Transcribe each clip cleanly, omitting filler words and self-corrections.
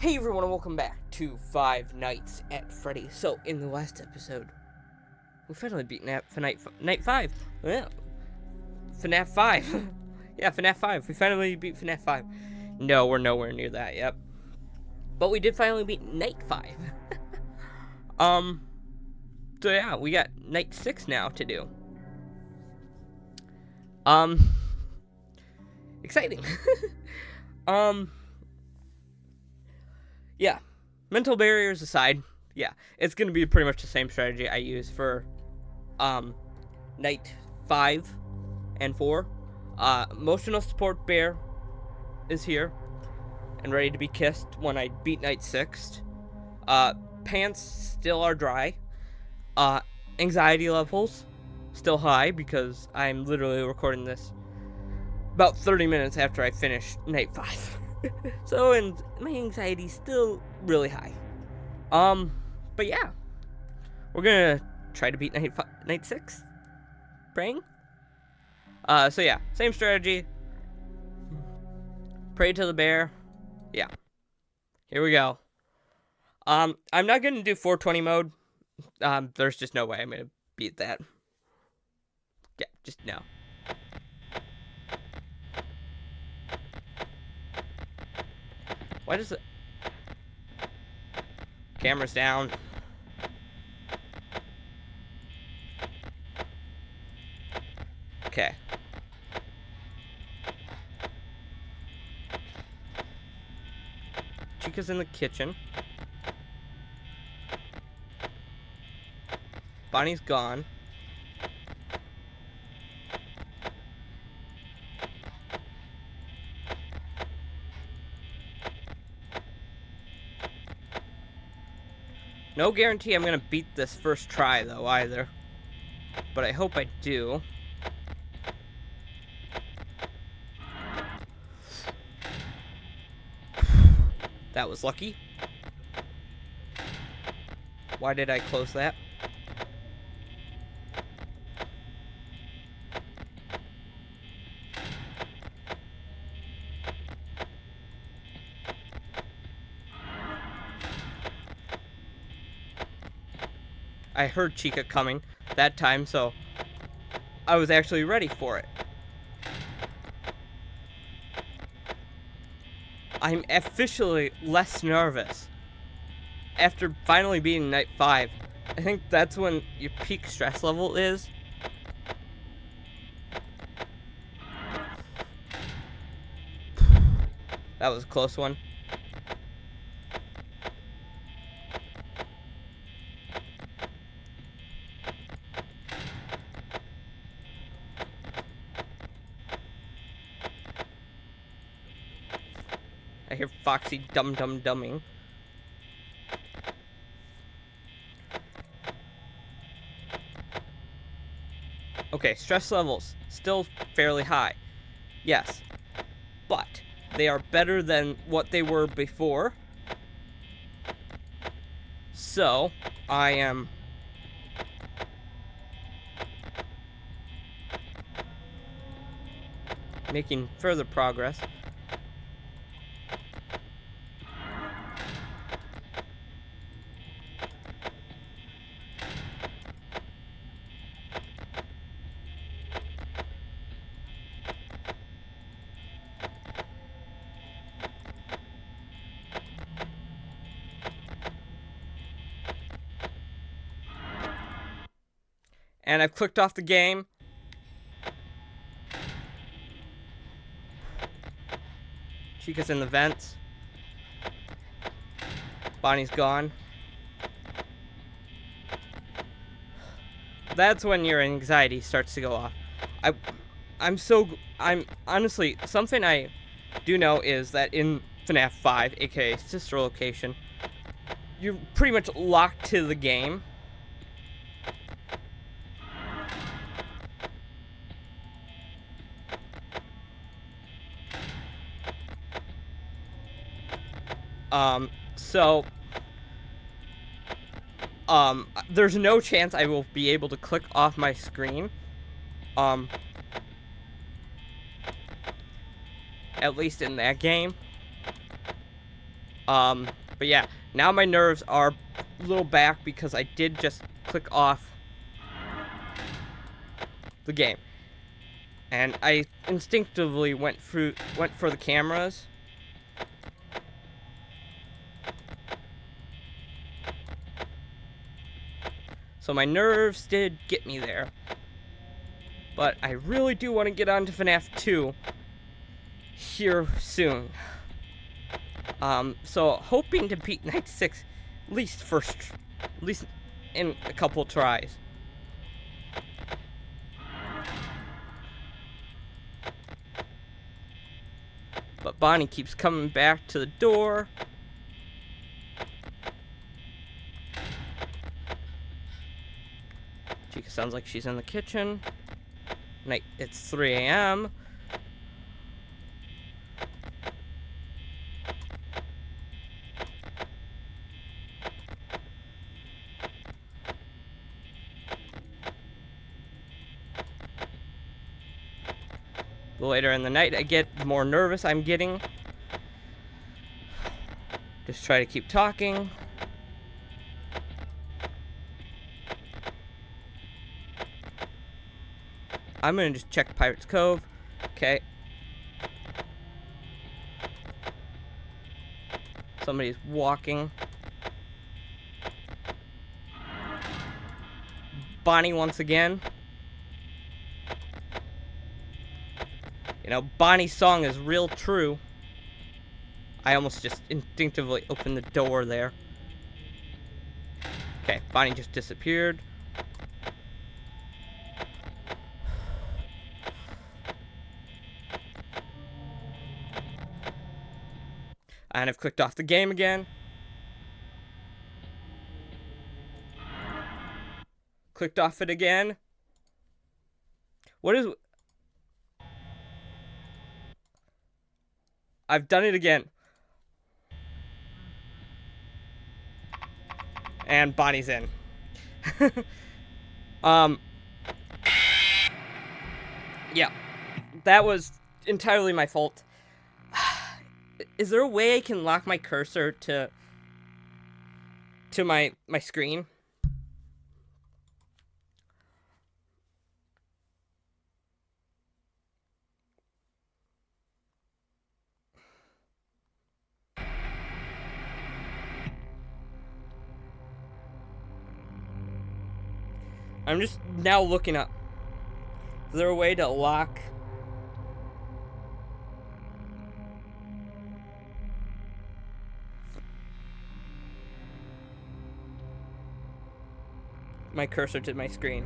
Hey everyone, and welcome back to Five Nights at Freddy. So, in the last episode, we finally beat Night 5. Yeah. FNAF 5. Yeah, FNAF 5. We finally beat FNAF 5. No, we're nowhere near that yet. But we did finally beat Night 5. So yeah, we got Night 6 now to do. Exciting. Yeah. Mental barriers aside, yeah, it's gonna be pretty much the same strategy I use for Night 5 and 4. Emotional support bear is here and ready to be kissed when I beat Night 6. Pants still are dry. Anxiety levels still high because I'm literally recording this about 30 minutes after I finish Night 5. So, and my anxiety's still really high. But yeah, we're gonna try to beat Night 6. Praying. So yeah, same strategy. Pray to the bear. Yeah. Here we go. I'm not gonna do 420 mode. There's just no way I'm gonna beat that. Yeah, just no. Why does it... Camera's down. Okay. Chica's in the kitchen. Bonnie's gone. No guarantee I'm gonna beat this first try though either. But I hope I do. That was lucky. Why did I close that? I heard Chica coming that time, so I was actually ready for it. I'm officially less nervous after finally beating Night 5. I think that's when your peak stress level is. That was a close one. I hear Foxy dum-dum-dumming. Okay, stress levels still fairly high. Yes, but they are better than what they were before. So, I am making further progress. And I've clicked off the game. Chica's in the vents. Bonnie's gone. That's when your anxiety starts to go off. I'm honestly, something I do know is that in FNAF 5, aka sister location, you're pretty much locked to the game. So, there's no chance I will be able to click off my screen. At least in that game. But yeah, now my nerves are a little back because I did just click off the game. And I instinctively went for the cameras. So my nerves did get me there. But I really do want to get on to FNAF 2 here soon. So hoping to beat Night 6 at least in a couple tries. But Bonnie keeps coming back to the door. Chica sounds like she's in the kitchen. It's 3 a.m. The later in the night I get, the more nervous I'm getting. Just try to keep talking. I'm gonna just check Pirate's Cove. Okay. Somebody's walking. Bonnie once again. You know, Bonnie's song is real true. I almost just instinctively opened the door there. Okay, Bonnie just disappeared. And I've clicked off the game again. Clicked off it again. What is... I've done it again. And Bonnie's in. Yeah. That was entirely my fault. Is there a way I can lock my cursor to my screen? I'm just now looking up. Is there a way to lock... my cursor to my screen?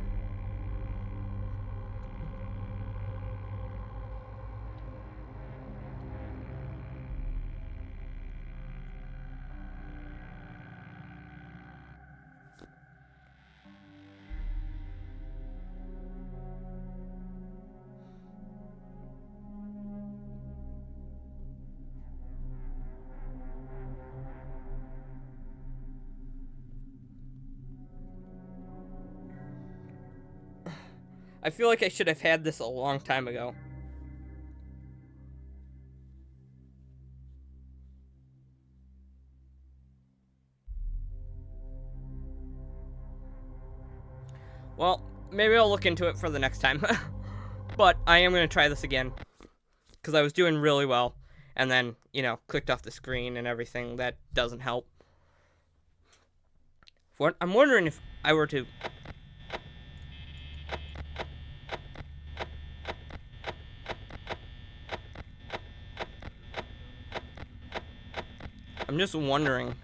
I feel like I should have had this a long time ago. Well, maybe I'll look into it for the next time. But I am going to try this again. Because I was doing really well. And then, you know, clicked off the screen and everything. That doesn't help. I'm wondering if I were to... I'm just wondering.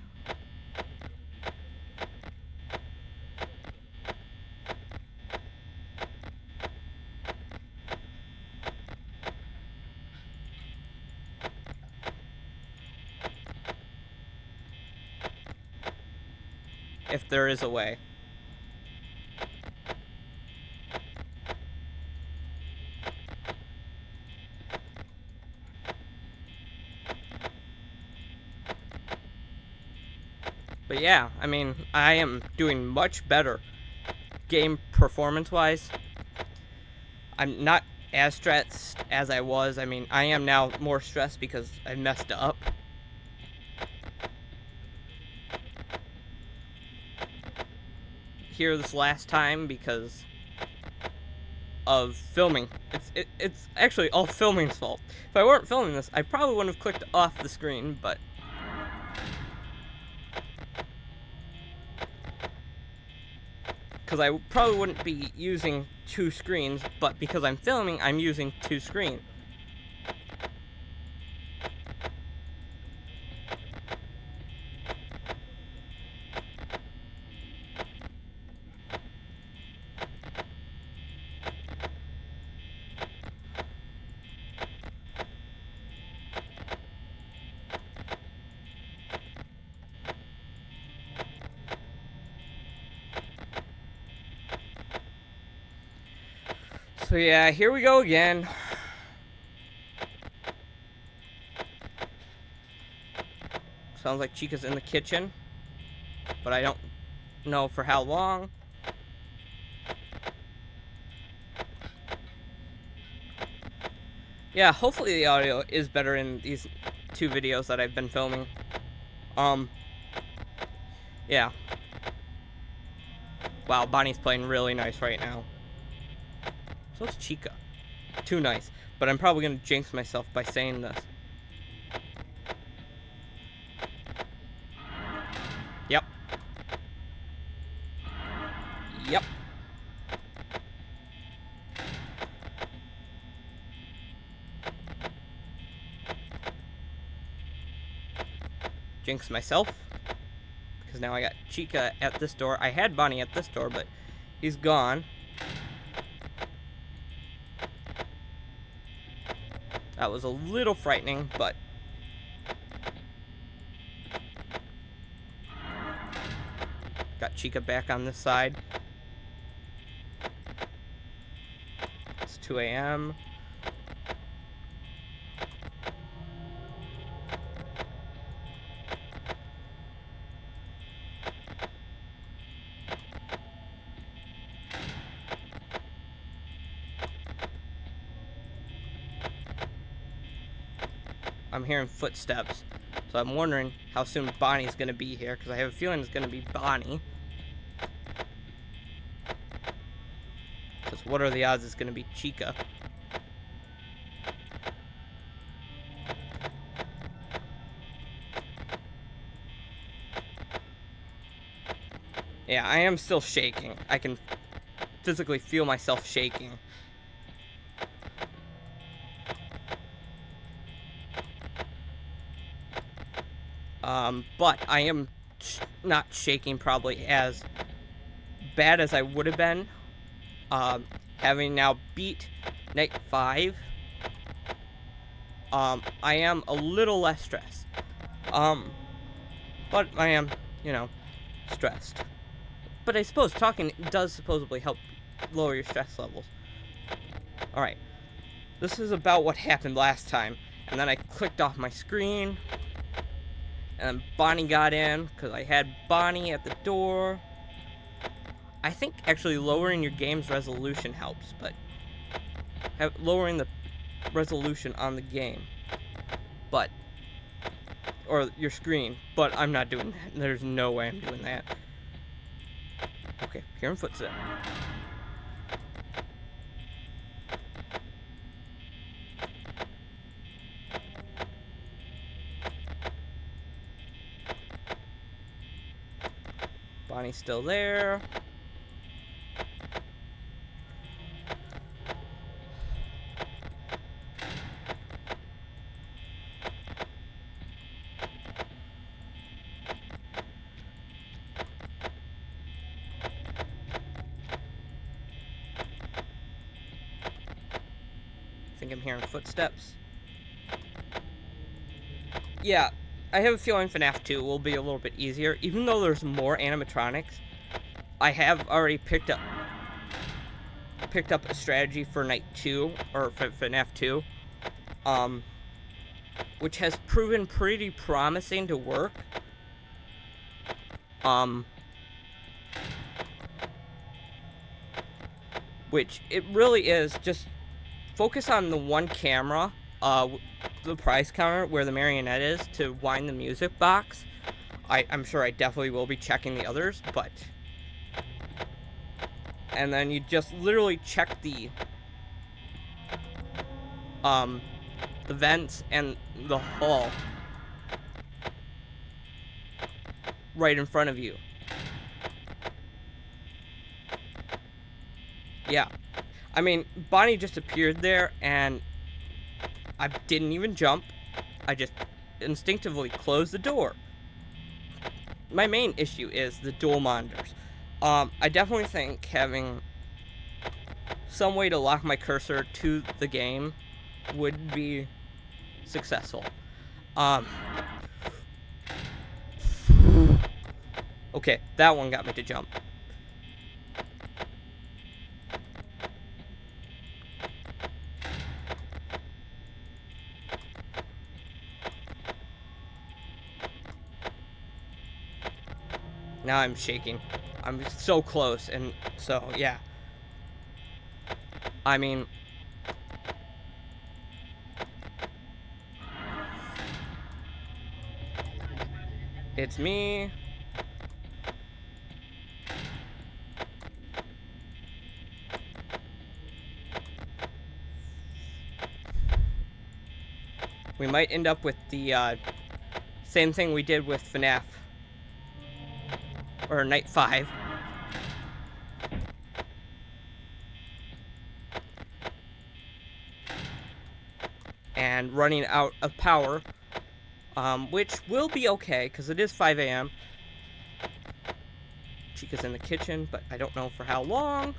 If there is a way. But yeah, I mean, I am doing much better game performance-wise. I'm not as stressed as I was. I mean, I am now more stressed because I messed up. here this last time because of filming. It's actually all filming's fault. If I weren't filming this, I probably wouldn't have clicked off the screen, but because I probably wouldn't be using 2 screens, but because I'm filming, I'm using 2 screens. So yeah, here we go again. Sounds like Chica's in the kitchen, but I don't know for how long. Yeah, hopefully the audio is better in these 2 videos that I've been filming. Yeah. Wow, Bonnie's playing really nice right now. So is Chica. Too nice. But I'm probably going to jinx myself by saying this. Yep. Yep. Jinx myself. Because now I got Chica at this door. I had Bonnie at this door, but he's gone. That was a little frightening, but got Chica back on this side. It's 2 a.m. I'm hearing footsteps, so I'm wondering how soon Bonnie's gonna be here, because I have a feeling it's gonna be Bonnie. Because what are the odds it's gonna be Chica? Yeah, I am still shaking. I can physically feel myself shaking. But I am not shaking probably as bad as I would have been, having now beat night 5. I am a little less stressed, but I am, stressed. But I suppose talking does supposedly help lower your stress levels. Alright, this is about what happened last time, and then I clicked off my screen. And Bonnie got in, because I had Bonnie at the door. I think actually lowering your game's resolution helps, but lowering the resolution on the game. Or your screen, but I'm not doing that. There's no way I'm doing that. Okay, hearing footsteps. Bonnie's still there. I think I'm hearing footsteps. Yeah, I have a feeling FNAF 2 will be a little bit easier, even though there's more animatronics. I have already picked up a strategy for night 2, or for FNAF 2, which has proven pretty promising to work. Which it really is just focus on the one camera, the prize counter where the marionette is, to wind the music box. I'm sure I definitely will be checking the others, but and then you just literally check the vents and the hall right in front of you. Yeah. I mean, Bonnie just appeared there, and I didn't even jump. I just instinctively closed the door. My main issue is the dual monitors. I definitely think having some way to lock my cursor to the game would be successful. Okay, that one got me to jump. Now I'm shaking. I'm so close, and so, yeah. I mean, it's me. We might end up with the same thing we did with FNAF. Or Night 5. And running out of power. Which will be okay, because it is 5 a.m. Chica's in the kitchen, but I don't know for how long.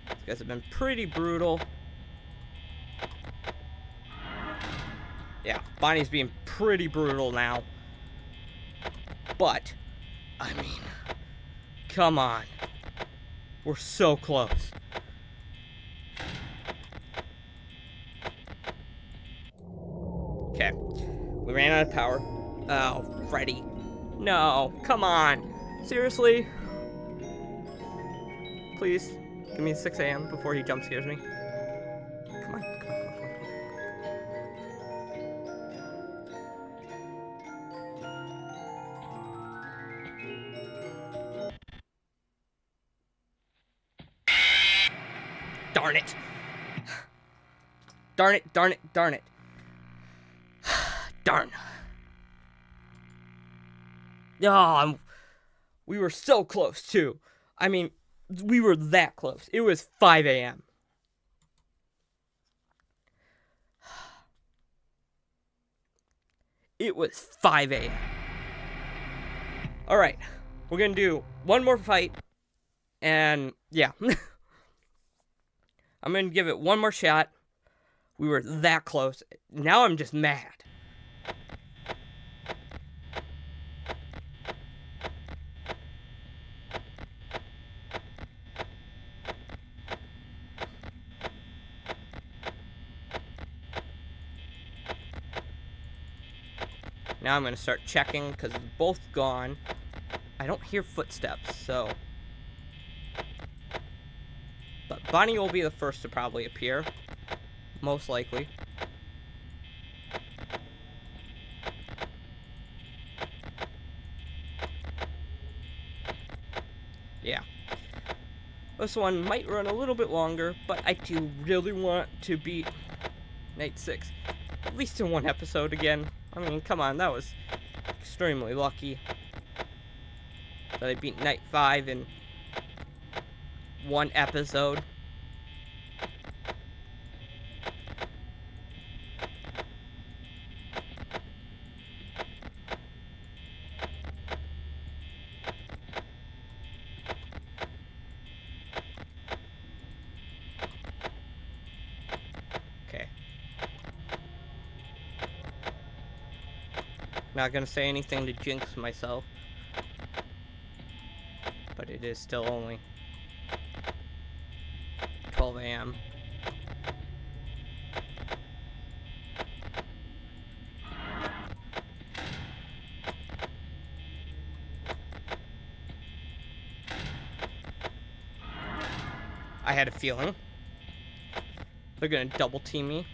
These guys have been pretty brutal. Yeah, Bonnie's being pretty brutal now. But, I mean, come on. We're so close. Okay, we ran out of power. Oh, Freddy. No, come on. Seriously? Please, give me 6 a.m. before he jump scares me. Come on, come on, come on, come on. Darn it. Darn it, darn it, darn it. Darn. Oh, we were so close, too. I mean, we were that close. It was 5 a.m. It was 5 a.m. Alright, we're gonna do one more fight, and yeah. I'm gonna give it one more shot. We were that close. Now I'm just mad. Now I'm gonna start checking, because they're both gone. I don't hear footsteps, so... But Bonnie will be the first to probably appear. Most likely. Yeah. This one might run a little bit longer, but I do really want to beat Night 6. At least in one episode again. I mean, come on, that was extremely lucky. That I beat Night 5 in one episode. Not gonna say anything to jinx myself, but it is still only 12 a.m. I had a feeling they're gonna double team me.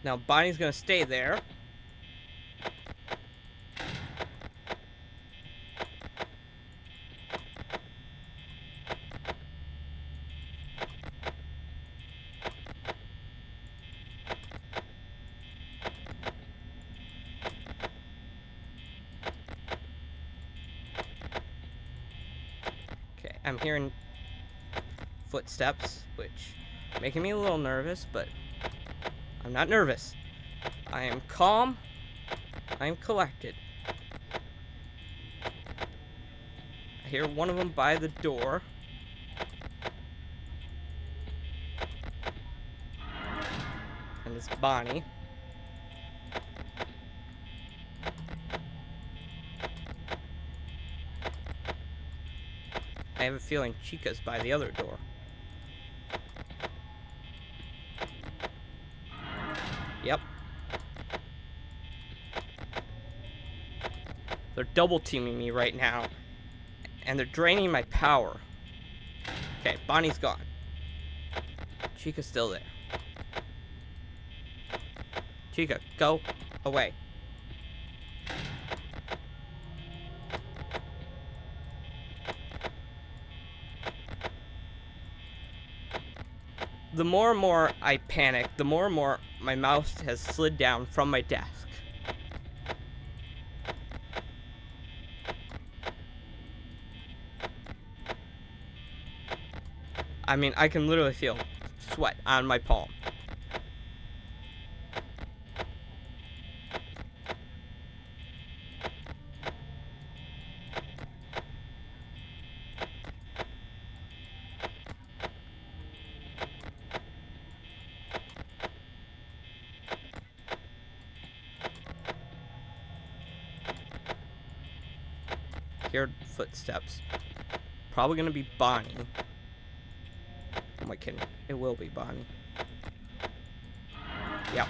Now Bonnie's gonna stay there. Okay, I'm hearing footsteps, which are making me a little nervous, but I'm not nervous. I am calm. I am collected. I hear one of them by the door. And it's Bonnie. I have a feeling Chica's by the other door. Yep. They're double teaming me right now. And they're draining my power. Okay, Bonnie's gone. Chica's still there. Chica, go away. The more and more I panic, the more and more my mouse has slid down from my desk. I mean, I can literally feel sweat on my palm. Heard footsteps. Probably gonna be Bonnie. Oh my kidding. It will be Bonnie. Yep.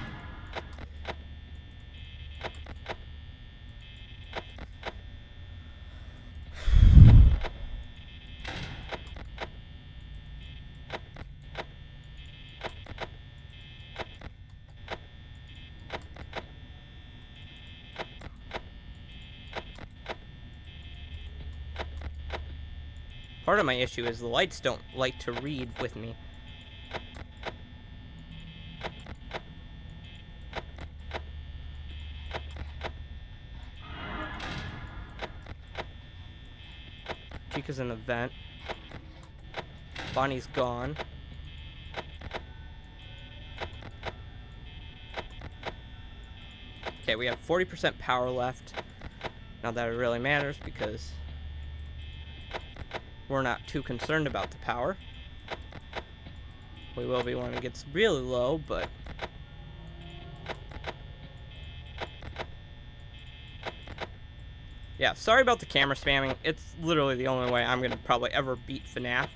Part of my issue is the lights don't like to read with me. Chica's in the vent. Bonnie's gone. Okay, we have 40% power left. Not that it really matters because we're not too concerned about the power. We will be when it gets really low, but yeah, sorry about the camera spamming. It's literally the only way I'm gonna probably ever beat FNAF.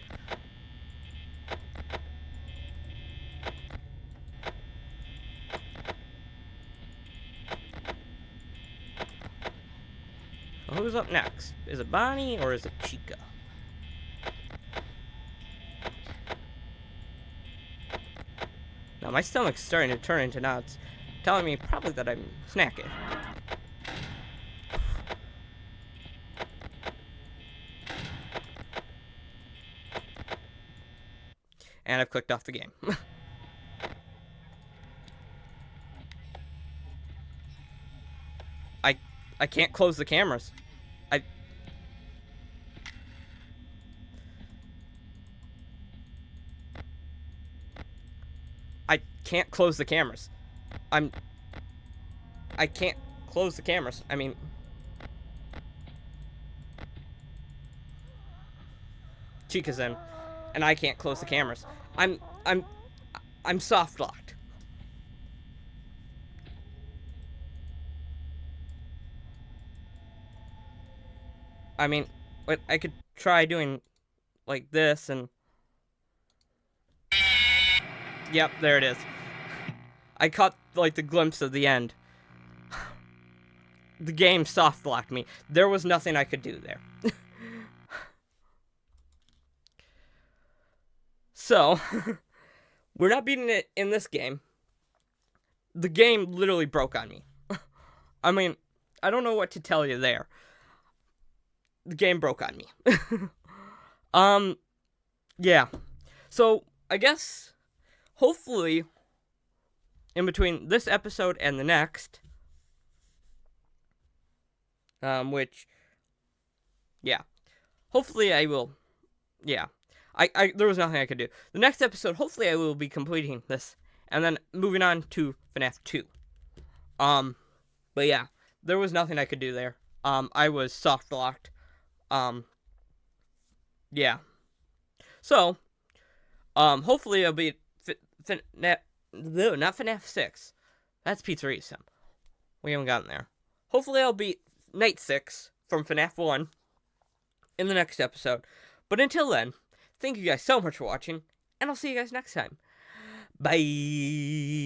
Well, who's up next? Is it Bonnie or is it Chica? Now my stomach's starting to turn into knots, telling me probably that I'm snacking. And I've clicked off the game. I can't close the cameras. I can't close the cameras. I can't close the cameras. I mean, Chica's in, and I can't close the cameras. I'm soft locked. I mean, what I could try doing like this and yep, there it is. I caught like the glimpse of the end. The game soft locked me. There was nothing I could do there. So, we're not beating it in this game. the game literally broke on me. I mean, I don't know what to tell you there. The game broke on me. Yeah. So, I guess, hopefully, in between this episode and the next, which, yeah, hopefully I will, yeah, there was nothing I could do. The next episode, hopefully I will be completing this, and then moving on to FNAF 2. But yeah, there was nothing I could do there. I was soft locked. Yeah. So, hopefully it'll be not FNAF 6. That's Pizzeria Sim. We haven't gotten there. Hopefully I'll beat Night 6 from FNAF 1 in the next episode. But until then, thank you guys so much for watching, and I'll see you guys next time. Bye!